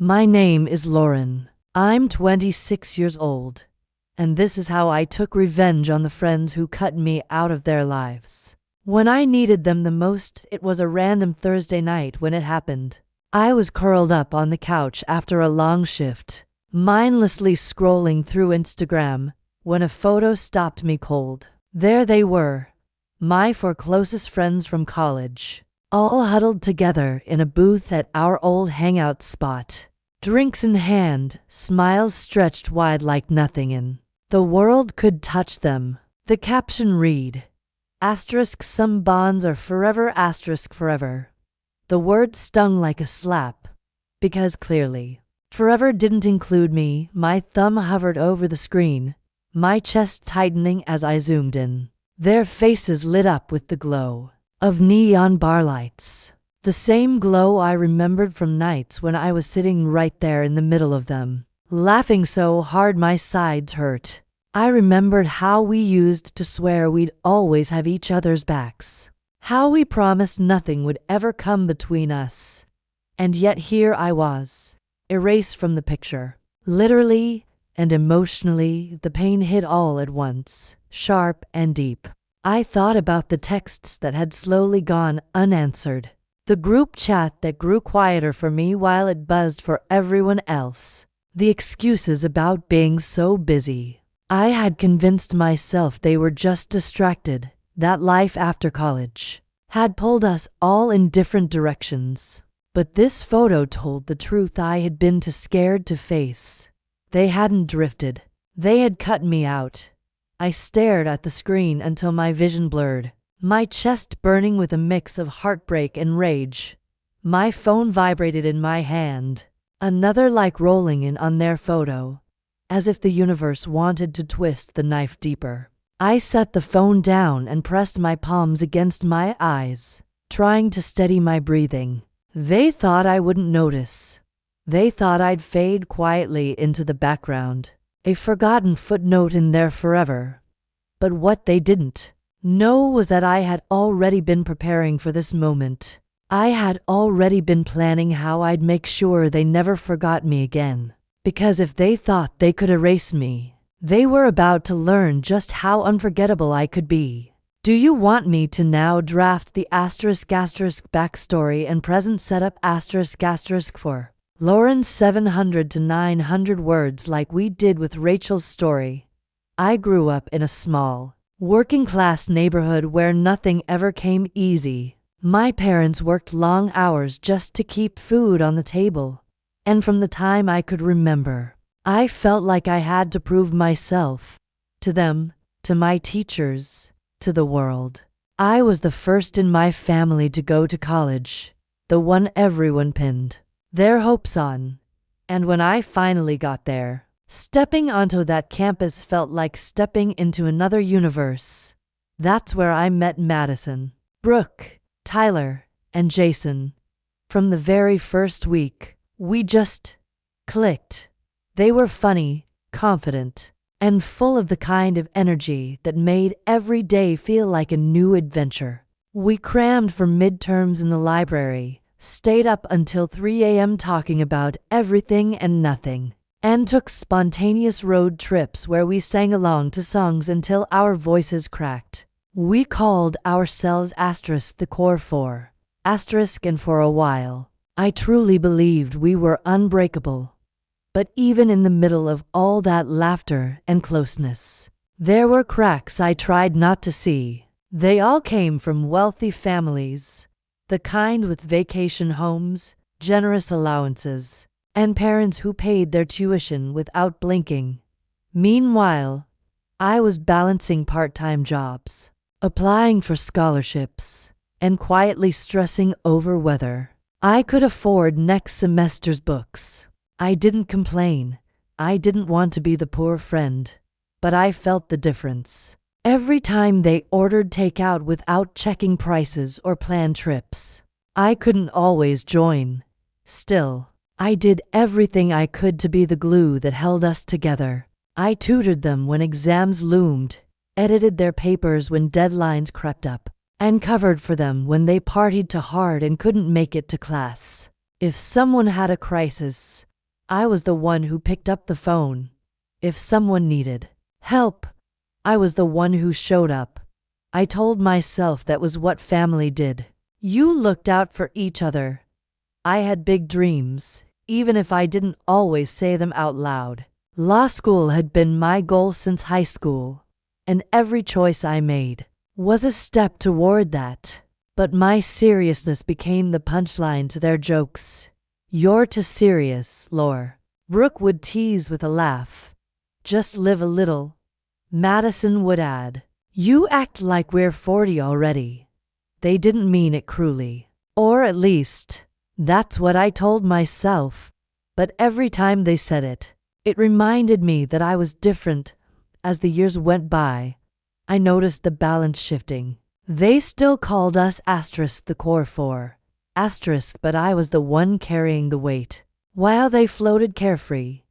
My name is Lauren. I'm 26 years old, and this is how I took revenge on the friends who cut me out of their lives. When I needed them the most, it was a random Thursday night when it happened. I was curled up on the couch after a long shift, mindlessly scrolling through Instagram, when a photo stopped me cold. There they were, my four closest friends from college, all huddled together in a booth at our old hangout spot. Drinks in hand, smiles stretched wide like nothing in the world could touch them. The caption read, "Some bonds are forever, forever." The word stung like a slap, because clearly, forever didn't include me. My thumb hovered over the screen, my chest tightening as I zoomed in. Their faces lit up with the glow of neon bar lights. The same glow I remembered from nights when I was sitting right there in the middle of them, laughing so hard my sides hurt. I remembered how we used to swear we'd always have each other's backs, how we promised nothing would ever come between us. And yet here I was, erased from the picture. Literally and emotionally, the pain hit all at once, sharp and deep. I thought about the texts that had slowly gone unanswered, the group chat that grew quieter for me while it buzzed for everyone else, the excuses about being so busy. I had convinced myself they were just distracted, that life after college had pulled us all in different directions. But this photo told the truth I had been too scared to face. They hadn't drifted. They had cut me out. I stared at the screen until my vision blurred, my chest burning with a mix of heartbreak and rage. My phone vibrated in my hand, another like rolling in on their photo, as if the universe wanted to twist the knife deeper. I set the phone down and pressed my palms against my eyes, trying to steady my breathing. They thought I wouldn't notice. They thought I'd fade quietly into the background, a forgotten footnote in their forever. But what they didn't know was that I had already been preparing for this moment. I had already been planning how I'd make sure they never forgot me again. Because if they thought they could erase me, they were about to learn just how unforgettable I could be. Do you want me to now draft the backstory and present setup for Lauren's 700 to 900 words like we did with Rachel's story? I grew up in a small, working-class neighborhood where nothing ever came easy. My parents worked long hours just to keep food on the table. And from the time I could remember, I felt like I had to prove myself. To them, to my teachers, to the world. I was the first in my family to go to college, the one everyone pinned their hopes on. And when I finally got there, stepping onto that campus felt like stepping into another universe. That's where I met Madison, Brooke, Tyler, and Jason. From the very first week, we just clicked. They were funny, confident, and full of the kind of energy that made every day feel like a new adventure. We crammed for midterms in the library, stayed up until 3 a.m. talking about everything and nothing, and took spontaneous road trips where we sang along to songs until our voices cracked. We called ourselves the Core Four, and for a while, I truly believed we were unbreakable. But even in the middle of all that laughter and closeness, there were cracks I tried not to see. They all came from wealthy families, the kind with vacation homes, generous allowances, and parents who paid their tuition without blinking. Meanwhile, I was balancing part-time jobs, applying for scholarships, and quietly stressing over whether I could afford next semester's books. I didn't complain. I didn't want to be the poor friend. But I felt the difference. Every time they ordered takeout without checking prices or planned trips, I couldn't always join. Still, I did everything I could to be the glue that held us together. I tutored them when exams loomed, edited their papers when deadlines crept up, and covered for them when they partied too hard and couldn't make it to class. If someone had a crisis, I was the one who picked up the phone. If someone needed help, I was the one who showed up. I told myself that was what family did. You looked out for each other. I had big dreams, even if I didn't always say them out loud. Law school had been my goal since high school, and every choice I made was a step toward that. But my seriousness became the punchline to their jokes. "You're too serious, Lore," Brooke would tease with a laugh. "Just live a little," Madison would add. "You act like we're 40 already." They didn't mean it cruelly. Or at least, that's what I told myself. But every time they said it, it reminded me that I was different. As the years went by, I noticed the balance shifting. They still called us the core four, but I was the one carrying the weight. While they floated carefree,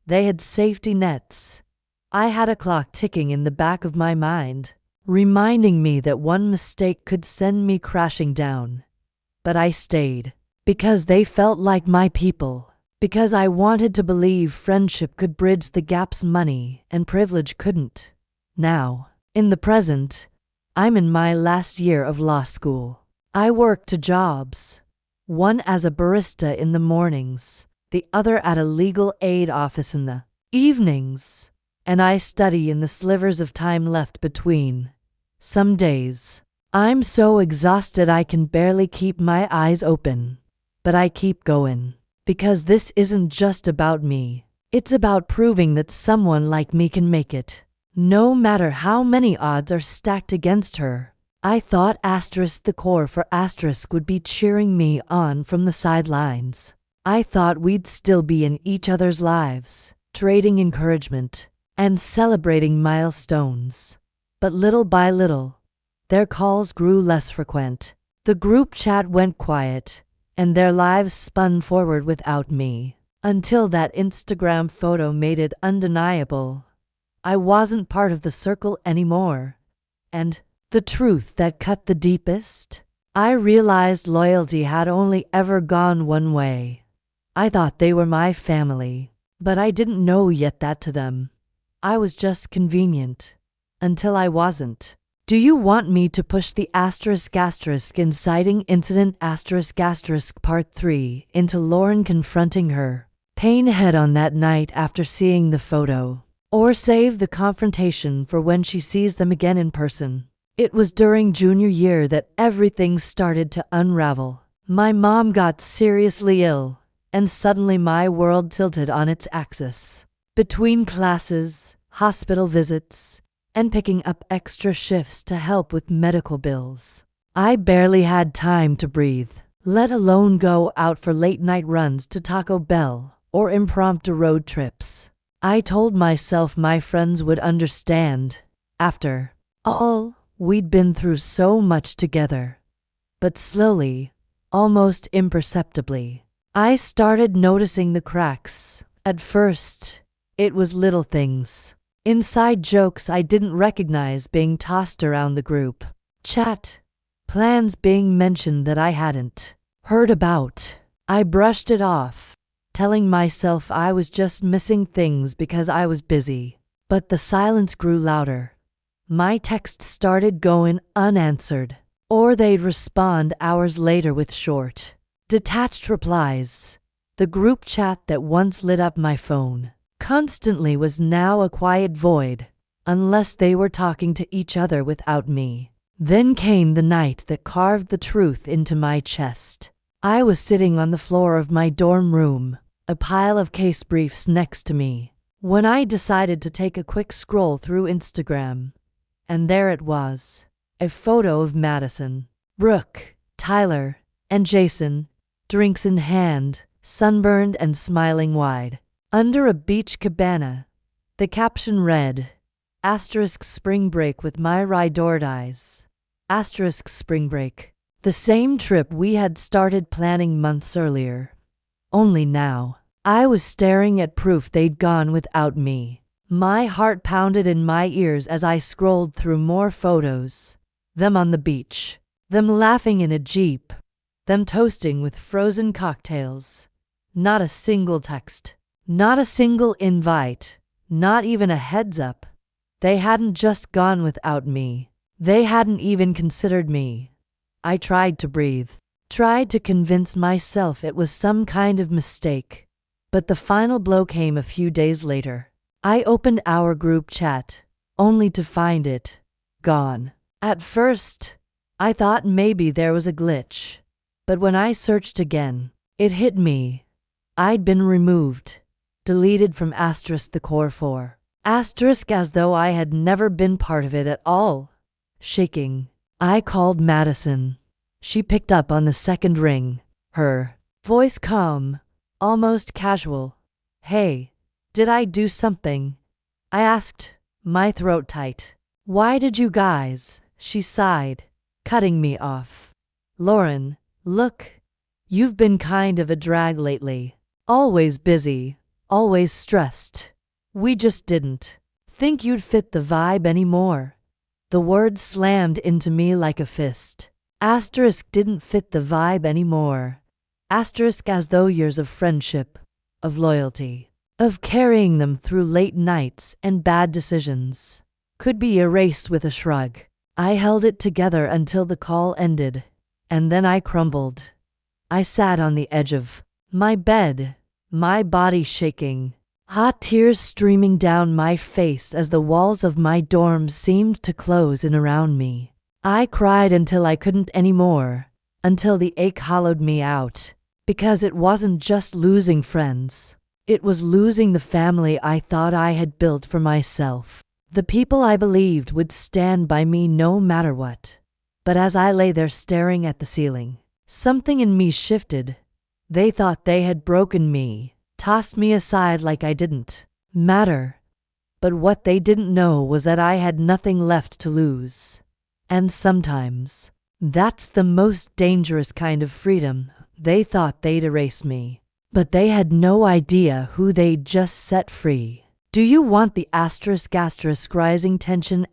they had safety nets. I had a clock ticking in the back of my mind, reminding me that one mistake could send me crashing down. But I stayed, because they felt like my people, because I wanted to believe friendship could bridge the gaps money and privilege couldn't. Now, in the present, I'm in my last year of law school. I work 2 jobs, one as a barista in the mornings, the other at a legal aid office in the evenings, and I study in the slivers of time left between. Some days, I'm so exhausted I can barely keep my eyes open. But I keep going, because this isn't just about me. It's about proving that someone like me can make it. No matter how many odds are stacked against her. I thought the core for would be cheering me on from the sidelines. I thought we'd still be in each other's lives, trading encouragement, and celebrating milestones. But little by little, their calls grew less frequent. The group chat went quiet, and their lives spun forward without me. Until that Instagram photo made it undeniable. I wasn't part of the circle anymore. And the truth that cut the deepest? I realized loyalty had only ever gone one way. I thought they were my family, but I didn't know yet that to them, I was just convenient. Until I wasn't. Do you want me to push the inciting incident part 3 into Lauren confronting her pain head on that night after seeing the photo? Or save the confrontation for when she sees them again in person? It was during junior year that everything started to unravel. My mom got seriously ill, and suddenly my world tilted on its axis. Between classes, hospital visits, and picking up extra shifts to help with medical bills, I barely had time to breathe, let alone go out for late-night runs to Taco Bell or impromptu road trips. I told myself my friends would understand. After all, we'd been through so much together. But slowly, almost imperceptibly, I started noticing the cracks. At first, it was little things. Inside jokes I didn't recognize being tossed around the group chat. Plans being mentioned that I hadn't heard about. I brushed it off, telling myself I was just missing things because I was busy. But the silence grew louder. My texts started going unanswered, or they'd respond hours later with short, detached replies. The group chat that once lit up my phone constantly was now a quiet void, unless they were talking to each other without me. Then came the night that carved the truth into my chest. I was sitting on the floor of my dorm room, a pile of case briefs next to me, when I decided to take a quick scroll through Instagram. And there it was, a photo of Madison, Brooke, Tyler, and Jason, drinks in hand, sunburned and smiling wide, under a beach cabana. The caption read, *spring break with my ride or dies. *spring break. The same trip we had started planning months earlier. Only now, I was staring at proof they'd gone without me. My heart pounded in my ears as I scrolled through more photos. Them on the beach. Them laughing in a Jeep. Them toasting with frozen cocktails. Not a single text. Not a single invite, not even a heads up. They hadn't just gone without me. They hadn't even considered me. I tried to breathe, tried to convince myself it was some kind of mistake. But the final blow came a few days later. I opened our group chat, only to find it gone. At first, I thought maybe there was a glitch. But when I searched again, it hit me. I'd been removed, deleted from the core 4. As though I had never been part of it at all. Shaking, I called Madison. She picked up on the second ring, her voice calm, almost casual. "Hey, did I do something?" I asked, my throat tight. "Why did you guys?" She sighed, cutting me off. "Lauren, look, you've been kind of a drag lately. Always busy, always stressed. We just didn't think you'd fit the vibe anymore." The words slammed into me like a fist. Didn't fit the vibe anymore. As though years of friendship, of loyalty, of carrying them through late nights and bad decisions could be erased with a shrug. I held it together until the call ended, and then I crumbled. I sat on the edge of my bed, my body shaking, hot tears streaming down my face as the walls of my dorm seemed to close in around me. I cried until I couldn't anymore, until the ache hollowed me out, because it wasn't just losing friends. It was losing the family I thought I had built for myself. The people I believed would stand by me no matter what. But as I lay there staring at the ceiling, something in me shifted. They thought they had broken me, tossed me aside like I didn't matter. But what they didn't know was that I had nothing left to lose. And sometimes, that's the most dangerous kind of freedom. They thought they'd erase me, but they had no idea who they'd just set free. Do you want the rising tension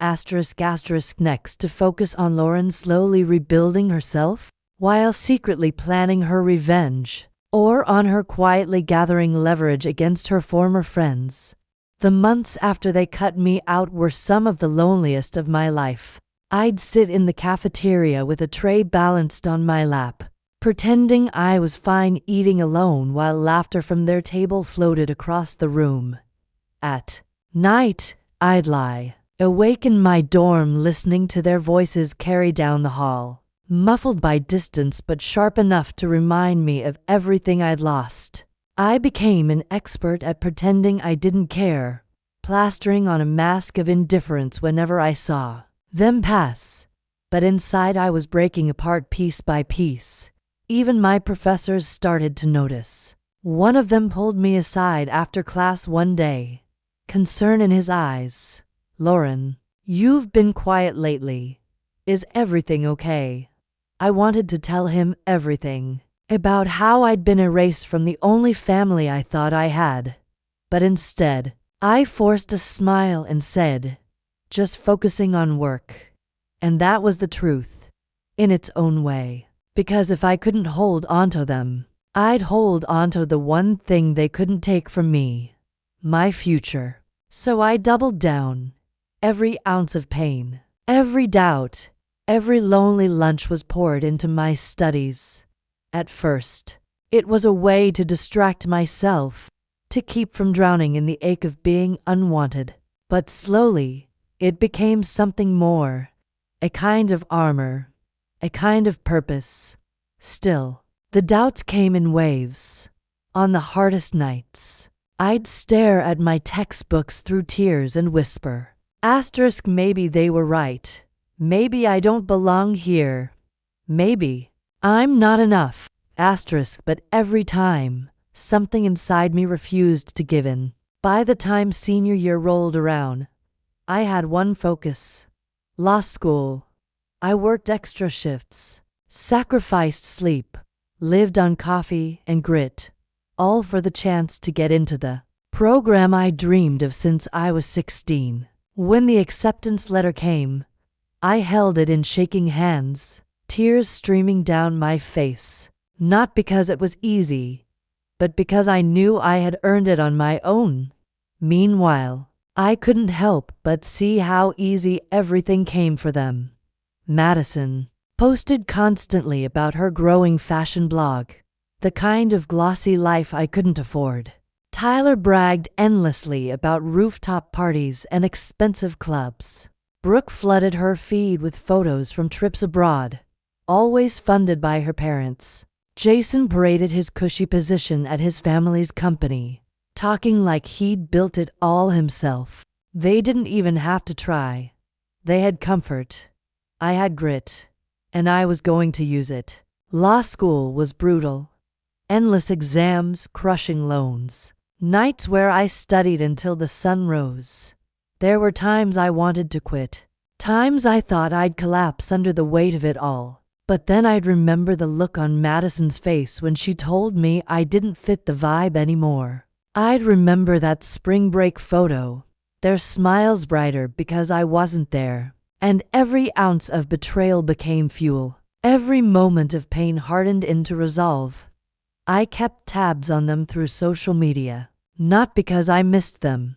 next to focus on Lauren slowly rebuilding herself, while secretly planning her revenge, or on her quietly gathering leverage against her former friends? The months after they cut me out were some of the loneliest of my life. I'd sit in the cafeteria with a tray balanced on my lap, pretending I was fine eating alone while laughter from their table floated across the room. At night, I'd lie awake in my dorm listening to their voices carry down the hall, muffled by distance but sharp enough to remind me of everything I'd lost. I became an expert at pretending I didn't care, plastering on a mask of indifference whenever I saw them pass. But inside I was breaking apart piece by piece. Even my professors started to notice. One of them pulled me aside after class one day, concern in his eyes. "Lauren, you've been quiet lately. Is everything okay?" I wanted to tell him everything about how I'd been erased from the only family I thought I had. But instead, I forced a smile and said, "Just focusing on work." And that was the truth, in its own way. Because if I couldn't hold onto them, I'd hold onto the one thing they couldn't take from me, my future. So I doubled down. Every ounce of pain, every doubt, every lonely lunch was poured into my studies. At first, it was a way to distract myself, to keep from drowning in the ache of being unwanted. But slowly, it became something more, a kind of armor, a kind of purpose. Still, the doubts came in waves. On the hardest nights, I'd stare at my textbooks through tears and whisper, maybe they were right. Maybe I don't belong here. Maybe I'm not enough. But every time, something inside me refused to give in. By the time senior year rolled around, I had one focus: law school. I worked extra shifts, sacrificed sleep, lived on coffee and grit, all for the chance to get into the program I dreamed of since I was 16. When the acceptance letter came, I held it in shaking hands, tears streaming down my face. Not because it was easy, but because I knew I had earned it on my own. Meanwhile, I couldn't help but see how easy everything came for them. Madison posted constantly about her growing fashion blog, the kind of glossy life I couldn't afford. Tyler bragged endlessly about rooftop parties and expensive clubs. Brooke flooded her feed with photos from trips abroad, always funded by her parents. Jason paraded his cushy position at his family's company, talking like he'd built it all himself. They didn't even have to try. They had comfort. I had grit, and I was going to use it. Law school was brutal. Endless exams, crushing loans. Nights where I studied until the sun rose. There were times I wanted to quit. Times I thought I'd collapse under the weight of it all. But then I'd remember the look on Madison's face when she told me I didn't fit the vibe anymore. I'd remember that spring break photo, their smiles brighter because I wasn't there. And every ounce of betrayal became fuel. Every moment of pain hardened into resolve. I kept tabs on them through social media, not because I missed them,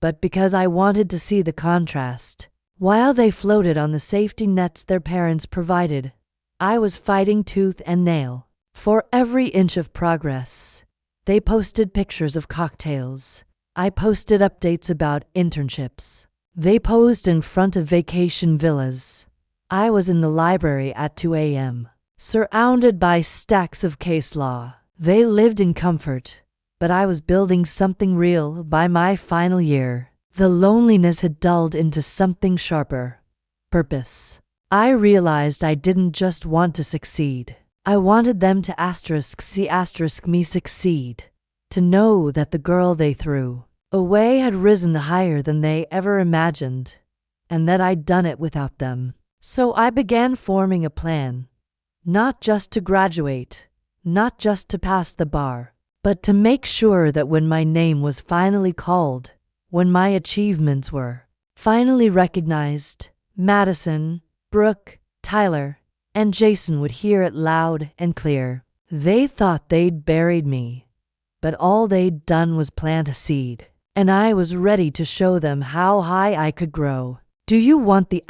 but because I wanted to see the contrast. While they floated on the safety nets their parents provided, I was fighting tooth and nail for every inch of progress. They posted pictures of cocktails. I posted updates about internships. They posed in front of vacation villas. I was in the library at 2 a.m., surrounded by stacks of case law. They lived in comfort, but I was building something real by my final year. The loneliness had dulled into something sharper. Purpose. I realized I didn't just want to succeed. I wanted them to see me succeed. To know that the girl they threw away had risen higher than they ever imagined, and that I'd done it without them. So I began forming a plan. Not just to graduate, not just to pass the bar, but to make sure that when my name was finally called, when my achievements were finally recognized, Madison, Brooke, Tyler, and Jason would hear it loud and clear. They thought they'd buried me, but all they'd done was plant a seed, and I was ready to show them how high I could grow. Do you want the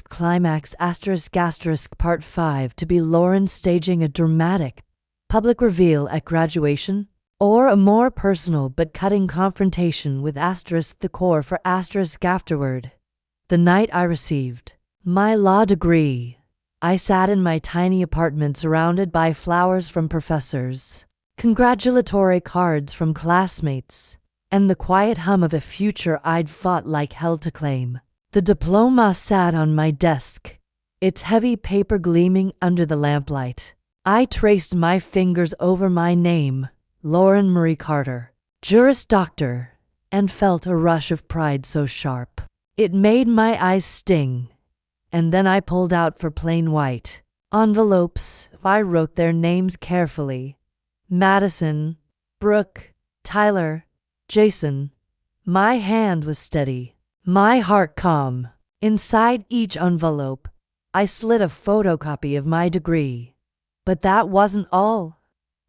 climax part 5 to be Lauren staging a dramatic public reveal at graduation? Or a more personal but cutting confrontation with the core for afterward? The night I received my law degree, I sat in my tiny apartment surrounded by flowers from professors, congratulatory cards from classmates, and the quiet hum of a future I'd fought like hell to claim. The diploma sat on my desk, its heavy paper gleaming under the lamplight. I traced my fingers over my name, Lauren Marie Carter, Juris Doctor, and felt a rush of pride so sharp it made my eyes sting. And then I pulled out for plain white envelopes. I wrote their names carefully. Madison, Brooke, Tyler, Jason. My hand was steady, my heart calm. Inside each envelope, I slid a photocopy of my degree. But that wasn't all.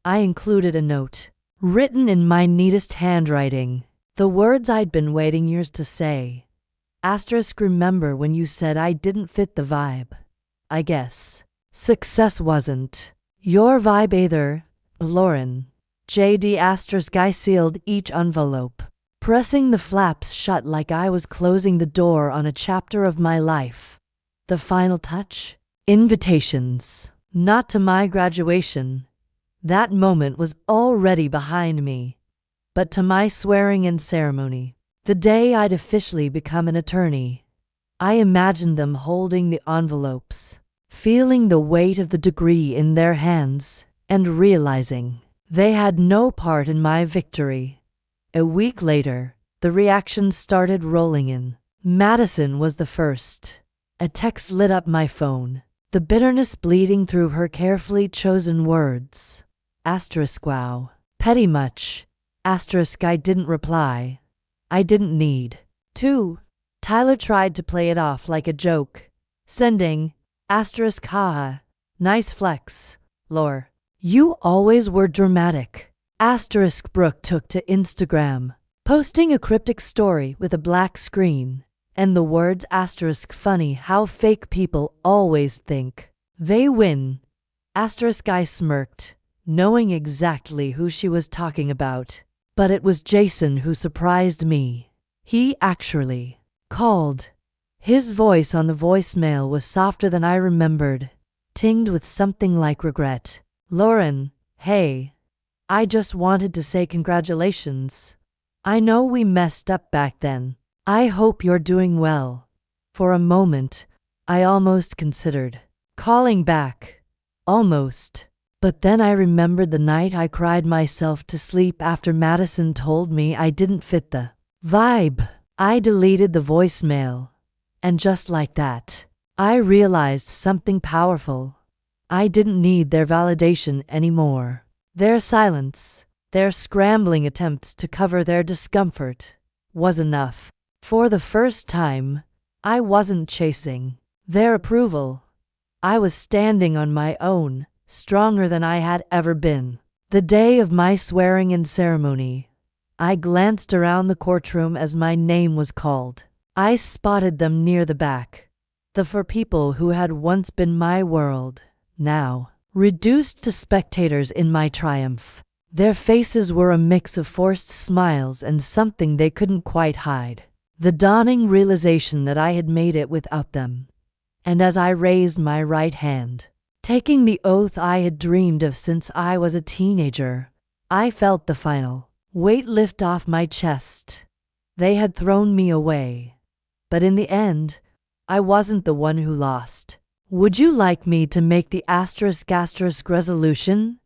I included a note, written in my neatest handwriting, the words I'd been waiting years to say. Remember when you said I didn't fit the vibe? I guess success wasn't your vibe either, Lauren. JD*. I sealed each envelope, pressing the flaps shut like I was closing the door on a chapter of my life. The final touch? Invitations. Not to my graduation. That moment was already behind me. But to my swearing-in ceremony, the day I'd officially become an attorney. I imagined them holding the envelopes, feeling the weight of the degree in their hands, and realizing they had no part in my victory. A week later, the reactions started rolling in. Madison was the first. A text lit up my phone, the bitterness bleeding through her carefully chosen words. Wow. Petty much. I didn't reply. I didn't need to. Tyler tried to play it off like a joke, sending, haha, nice flex, Lore. You always were dramatic. Asterisk Brooke took to Instagram, posting a cryptic story with a black screen and the words asterisk funny how fake people always think they win. Asterisk I smirked, knowing exactly who she was talking about. But it was Jason who surprised me. He actually called. His voice on the voicemail was softer than I remembered, tinged with something like regret. Lauren, hey. I just wanted to say congratulations. I know we messed up back then. I hope you're doing well. For a moment, I almost considered calling back. Almost. But then I remembered the night I cried myself to sleep after Madison told me I didn't fit the vibe. I deleted the voicemail. And just like that, I realized something powerful. I didn't need their validation anymore. Their silence, their scrambling attempts to cover their discomfort, was enough. For the first time, I wasn't chasing their approval. I was standing on my own, stronger than I had ever been. The day of my swearing-in ceremony, I glanced around the courtroom as my name was called. I spotted them near the back. The four people who had once been my world, now reduced to spectators in my triumph. Their faces were a mix of forced smiles and something they couldn't quite hide. The dawning realization that I had made it without them. And as I raised my right hand, taking the oath I had dreamed of since I was a teenager, I felt the final weight lift off my chest. They had thrown me away. But in the end, I wasn't the one who lost. Would you like me to make the asterisk resolution?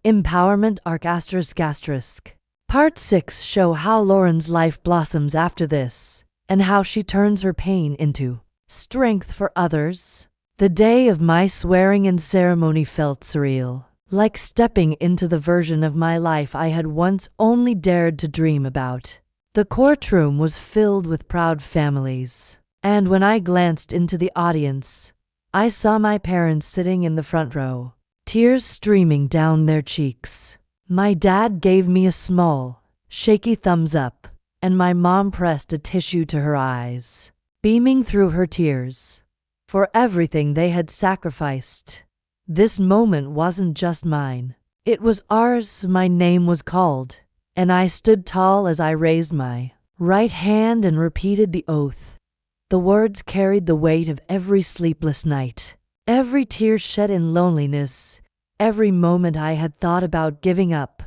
Empowerment ***. Part 6 show how Lauren's life blossoms after this, and how she turns her pain into strength for others. The day of my swearing-in ceremony felt surreal, like stepping into the version of my life I had once only dared to dream about. The courtroom was filled with proud families, and when I glanced into the audience, I saw my parents sitting in the front row, tears streaming down their cheeks. My dad gave me a small, shaky thumbs up, and my mom pressed a tissue to her eyes, beaming through her tears. For everything they had sacrificed. This moment wasn't just mine. It was ours. My name was called, and I stood tall as I raised my right hand and repeated the oath. The words carried the weight of every sleepless night, every tear shed in loneliness, every moment I had thought about giving up.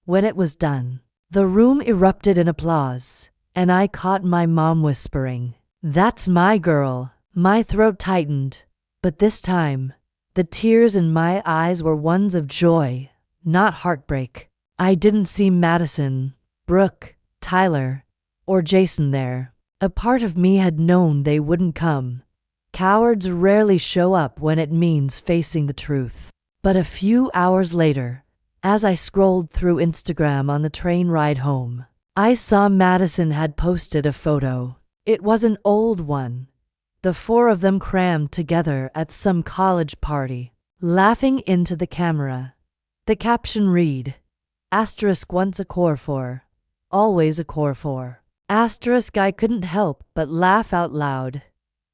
When it was done, the room erupted in applause, and I caught my mom whispering, "That's my girl." My throat tightened, but this time, the tears in my eyes were ones of joy, not heartbreak. I didn't see Madison, Brooke, Tyler, or Jason there. A part of me had known they wouldn't come. Cowards rarely show up when it means facing the truth. But a few hours later, as I scrolled through Instagram on the train ride home, I saw Madison had posted a photo. It was an old one. The four of them crammed together at some college party, laughing into the camera. The caption read, **once a core 4, always a core 4. I couldn't help but laugh out loud.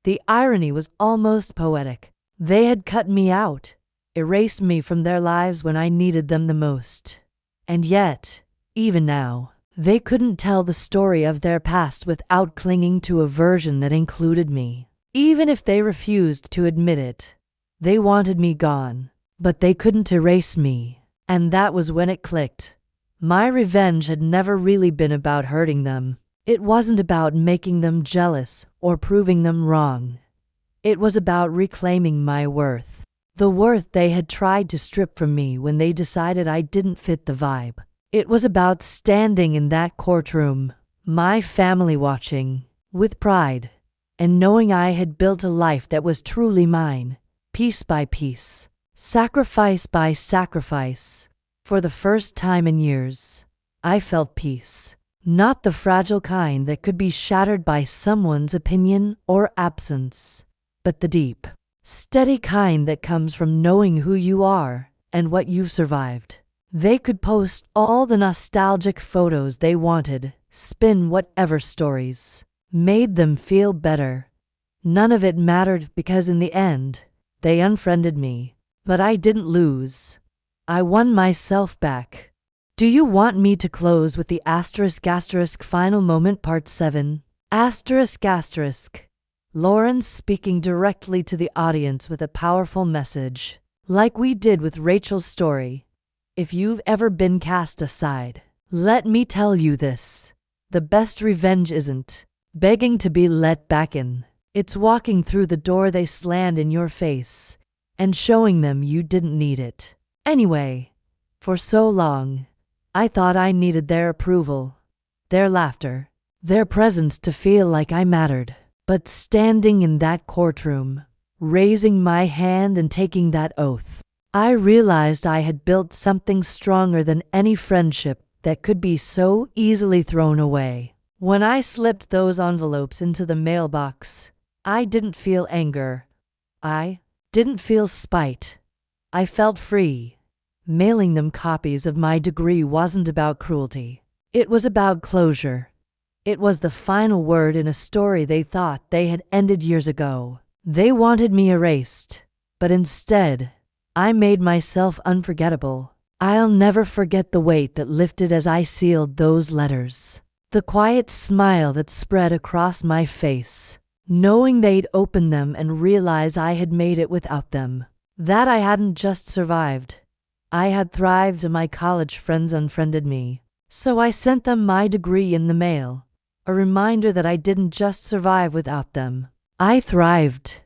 The irony was almost poetic. They had cut me out, erased me from their lives when I needed them the most. And yet, even now, they couldn't tell the story of their past without clinging to a version that included me. Even if they refused to admit it, they wanted me gone, but they couldn't erase me. And that was when it clicked. My revenge had never really been about hurting them. It wasn't about making them jealous or proving them wrong. It was about reclaiming my worth. The worth they had tried to strip from me when they decided I didn't fit the vibe. It was about standing in that courtroom, my family watching, with pride, and knowing I had built a life that was truly mine, piece by piece, sacrifice by sacrifice. For the first time in years, I felt peace. Not the fragile kind that could be shattered by someone's opinion or absence, but the deep, steady kind that comes from knowing who you are and what you've survived. They could post all the nostalgic photos they wanted, spin whatever stories made them feel better. None of it mattered because in the end, they unfriended me. But I didn't lose. I won myself back. Do you want me to close with the *** final moment part 7? ***. Lauren speaking directly to the audience with a powerful message. Like we did with Rachel's story. If you've ever been cast aside, let me tell you this. The best revenge isn't begging to be let back in. It's walking through the door they slammed in your face and showing them you didn't need it. Anyway, for so long, I thought I needed their approval, their laughter, their presence to feel like I mattered. But standing in that courtroom, raising my hand and taking that oath, I realized I had built something stronger than any friendship that could be so easily thrown away. When I slipped those envelopes into the mailbox, I didn't feel anger. I didn't feel spite. I felt free. Mailing them copies of my degree wasn't about cruelty. It was about closure. It was the final word in a story they thought they had ended years ago. They wanted me erased, but instead, I made myself unforgettable. I'll never forget the weight that lifted as I sealed those letters. The quiet smile that spread across my face, knowing they'd open them and realize I had made it without them. That I hadn't just survived. I had thrived and my college friends unfriended me. So I sent them my degree in the mail, a reminder that I didn't just survive without them. I thrived.